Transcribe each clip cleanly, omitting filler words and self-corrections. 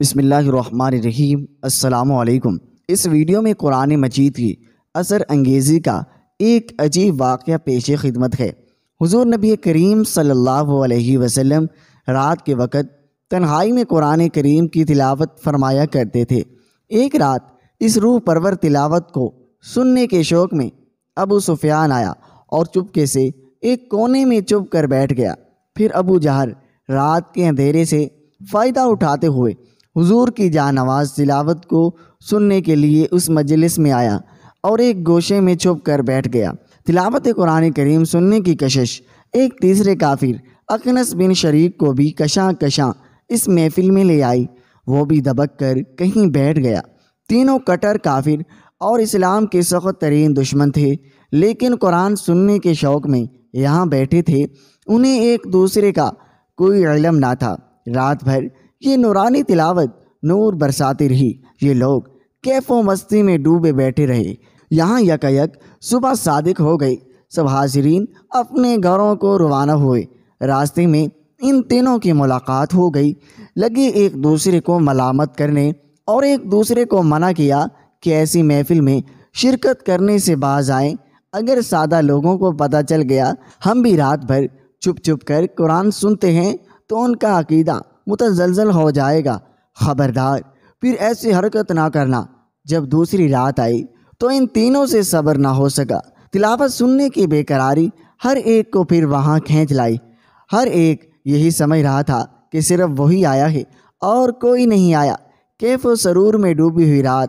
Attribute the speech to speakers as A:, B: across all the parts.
A: بسم اللہ الرحمن الرحیم۔ السلام علیکم۔ اس ویڈیو میں قرآن مجید کی اثر انگیزی کا ایک عجیب واقعہ پیش خدمت ہے۔ حضور نبی کریم صلی اللہ علیہ وسلم رات کے وقت تنہائی میں قرآن کریم کی تلاوت فرمایا کرتے تھے۔ ایک رات اس روح پرور تلاوت کو سننے کے شوق میں ابو سفیان آیا اور چپکے سے ایک کونے میں چھپ کر بیٹھ گیا۔ پھر ابو جہل رات کے اندھیرے سے فائدہ اٹھاتے ہوئے حضور کی جانواز تلاوت کو سننے کے لیے اس مجلس میں آیا اور ایک گوشے میں چھپ کر بیٹھ گیا۔ تلاوت قرآن کریم سننے کی کشش ایک تیسرے کافر اخنس بن شریک کو بھی کشاں کشاں اس محفل میں لے آئی۔ وہ بھی دبک کر کہیں بیٹھ گیا۔ تینوں کٹر کافر اور اسلام کے سخت ترین دشمن تھے، لیکن قرآن سننے کے شوق میں یہاں بیٹھے تھے۔ انہیں ایک دوسرے کا کوئی علم نہ تھا۔ رات بھر یہ نورانی تلاوت نور برساتی رہی۔ یہ لوگ کیف و مستی میں ڈوبے بیٹھے رہے۔ یہاں یکایک صبح صادق ہو گئی۔ سب حاضرین اپنے گھروں کو روانہ ہوئے۔ راستے میں ان تینوں کی ملاقات ہو گئی۔ لگے ایک دوسرے کو ملامت کرنے اور ایک دوسرے کو منع کیا کہ ایسی محفل میں شرکت کرنے سے باز آئیں۔ اگر سادہ لوگوں کو پتہ چل گیا ہم بھی رات بھر چھپ چھپ کر قرآن سنتے ہیں تو ان کا عقیدہ متزلزل ہو جائے گا۔ خبردار، پھر ایسی حرکت نہ کرنا۔ جب دوسری رات آئی تو ان تینوں سے صبر نہ ہو سکا۔ تلاوت سننے کی بے قراری ہر ایک کو پھر وہاں کھینچ لائی۔ ہر ایک یہی سمجھ رہا تھا کہ صرف وہی آیا ہے اور کوئی نہیں آیا۔ کیف و سرور میں ڈوبی ہوئی رات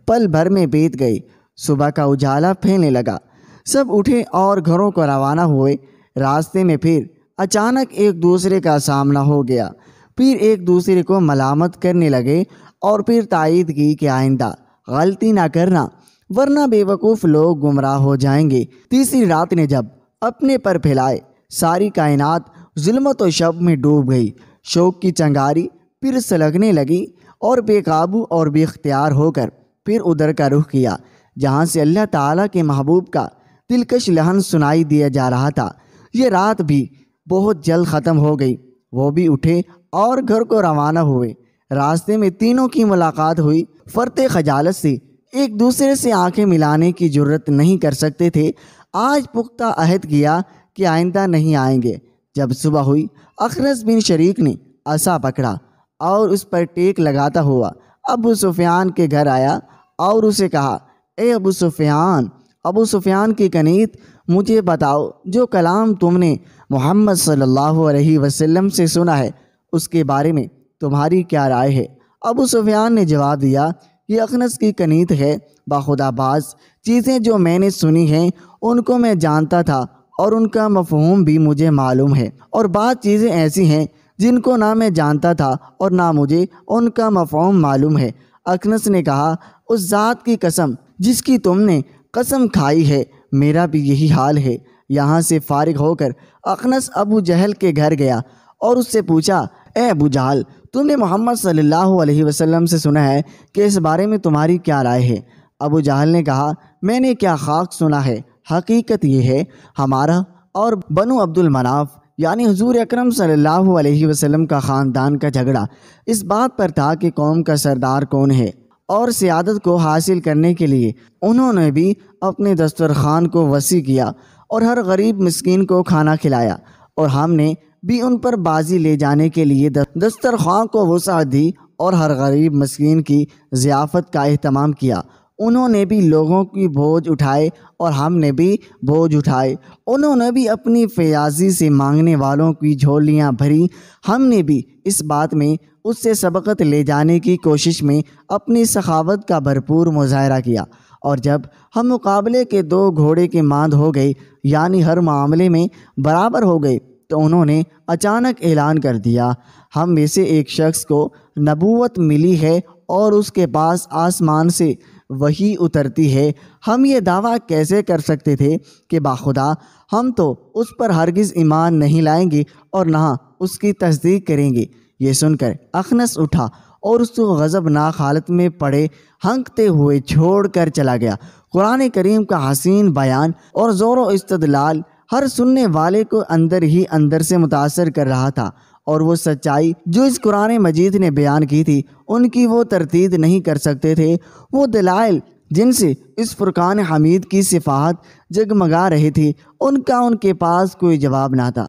A: پل بھر میں بیت گئی۔ صبح کا اجالا پھیلنے لگا۔ سب اٹھے اور گھروں کو روانہ ہوئے۔ راستے میں پھر اچانک ایک دوسرے کا سامنا ہو گیا۔ پھر ایک دوسرے کو ملامت کرنے لگے اور پھر تائید کی کہ آئندہ غلطی نہ کرنا ورنہ بے وقوف لوگ گمراہ ہو جائیں گے۔ تیسری رات نے جب اپنے پر پھیلائے، ساری کائنات ظلمت و شب میں ڈوب گئی۔ شوق کی چنگاری پھر سلگنے لگی اور بے قابو اور بے اختیار ہو کر پھر ادھر کا رخ کیا جہاں سے اللہ تعالیٰ کے محبوب کا دلکش لہن سنائی دیا جا رہا تھا۔ یہ رات بھی بہت جلد ختم ہو گئی۔ وہ بھی اٹھے اور گھر کو روانہ ہوئے۔ راستے میں تینوں کی ملاقات ہوئی۔ فرط خجالت سے ایک دوسرے سے آنکھیں ملانے کی جرت نہیں کر سکتے تھے۔ آج پختہ عہد کیا کہ آئندہ نہیں آئیں گے۔ جب صبح ہوئی، اخنس بن شریک نے عصا پکڑا اور اس پر ٹیک لگاتا ہوا ابو سفیان کے گھر آیا اور اسے کہا، اے ابو سفیان۔ ابو سفیان کی کنیت، مجھے بتاؤ جو کلام تم نے محمد صلی اللہ علیہ وسلم سے سنا ہے اس کے بارے میں تمہاری کیا رائے ہے؟ ابو سفیان نے جواب دیا، یہ اخنس کی کنیت ہے۔ بخدا بعض چیزیں جو میں نے سنی ہیں ان کو میں جانتا تھا اور ان کا مفہوم بھی مجھے معلوم ہے، اور بعض چیزیں ایسی ہیں جن کو نہ میں جانتا تھا اور نہ مجھے ان کا مفہوم معلوم ہے۔ اخنس نے کہا، اس ذات کی قسم جس کی تم نے قسم کھائی ہے، میرا بھی یہی حال ہے۔ یہاں سے فارغ ہو کر اخنس ابو جہل کے گھر گیا اور اس سے پوچھا، اے ابو جہل، تم نے محمد صلی اللہ علیہ وسلم سے سنا ہے کہ اس بارے میں تمہاری کیا رائے ہے؟ ابو جہل نے کہا، میں نے کیا خاک سنا ہے، حقیقت یہ ہے ہمارا اور بنو عبد المناف یعنی حضور اکرم صلی اللہ علیہ وسلم کا خاندان کا جھگڑا اس بات پر تھا کہ قوم کا سردار کون ہے، اور سیادت کو حاصل کرنے کے لیے انہوں نے بھی اپنے دسترخوان کو وسیع کیا اور ہر غریب مسکین کو کھانا کھلایا، اور ہم نے بھی ان پر بازی لے جانے کے لیے دسترخوان کو وسعت دی اور ہر غریب مسکین کی ضیافت کا اہتمام کیا۔ انہوں نے بھی لوگوں کی بوجھ اٹھائے اور ہم نے بھی بوجھ اٹھائے۔ انہوں نے بھی اپنی فیاضی سے مانگنے والوں کی جھولیاں بھری، ہم نے بھی اس بات میں اس سے سبقت لے جانے کی کوشش میں اپنی سخاوت کا بھرپور مظاہرہ کیا۔ اور جب ہم مقابلے کے دو گھوڑے کے ماند ہو گئے یعنی ہر معاملے میں برابر ہو گئے تو انہوں نے اچانک اعلان کر دیا، ہم میں سے ایک شخص کو نبوت ملی ہے اور اس کے پاس آسمان سے وحی اترتی ہے۔ ہم یہ دعویٰ کیسے کر سکتے تھے کہ باخدا ہم تو اس پر ہرگز ایمان نہیں لائیں گے اور نہ اس کی تصدیق کریں گے۔ یہ سن کر اخنس اٹھا اور اس کو غضبناک حالت میں پڑے ہنکتے ہوئے چھوڑ کر چلا گیا۔ قرآن کریم کا حسین بیان اور زور و استدلال ہر سننے والے کو اندر ہی اندر سے متاثر کر رہا تھا اور وہ سچائی جو اس قرآن مجید نے بیان کی تھی ان کی وہ تردید نہیں کر سکتے تھے۔ وہ دلائل جن سے اس فرقان حمید کی صفات جگمگا رہی تھی ان کا ان کے پاس کوئی جواب نہ تھا۔